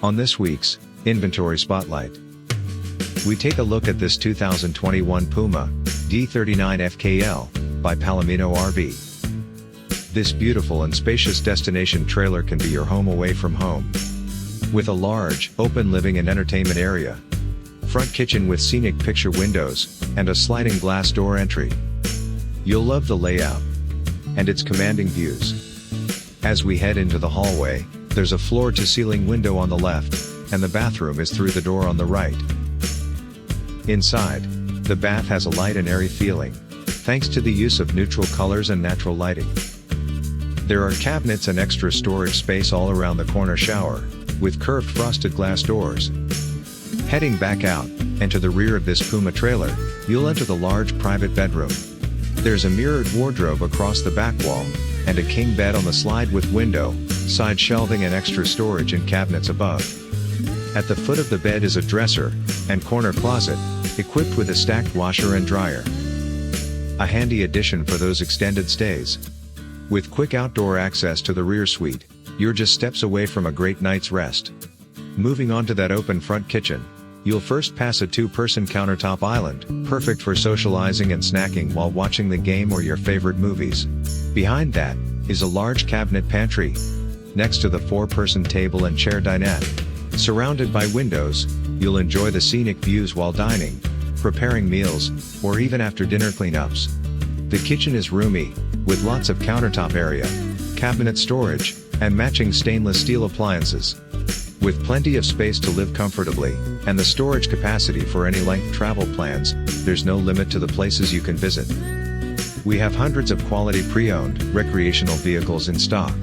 On this week's Inventory Spotlight, we take a look at this 2021 Puma D39FKL by Palomino RV. This beautiful and spacious destination trailer can be your home away from home. With a large, open living and entertainment area, front kitchen with scenic picture windows, and a sliding glass door entry. You'll love the layout and its commanding views. As we head into the hallway, there's a floor-to-ceiling window on the left, and the bathroom is through the door on the right. Inside, the bath has a light and airy feeling, thanks to the use of neutral colors and natural lighting. There are cabinets and extra storage space all around the corner shower, with curved frosted glass doors. Heading back out, and to the rear of this Puma trailer, you'll enter the large private bedroom. There's a mirrored wardrobe across the back wall, and a king bed on the slide with window, side shelving and extra storage in cabinets above. At the foot of the bed is a dresser and corner closet, equipped with a stacked washer and dryer. A handy addition for those extended stays. With quick outdoor access to the rear suite, you're just steps away from a great night's rest. Moving on to that open front kitchen, you'll first pass a two-person countertop island, perfect for socializing and snacking while watching the game or your favorite movies. Behind that is a large cabinet pantry, next to the four-person table and chair dinette. Surrounded by windows, you'll enjoy the scenic views while dining, preparing meals, or even after dinner cleanups. The kitchen is roomy, with lots of countertop area, cabinet storage, and matching stainless steel appliances. With plenty of space to live comfortably, and the storage capacity for any length travel plans, there's no limit to the places you can visit. We have hundreds of quality pre-owned, recreational vehicles in stock.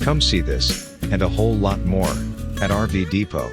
Come see this, and a whole lot more, at RV Depot.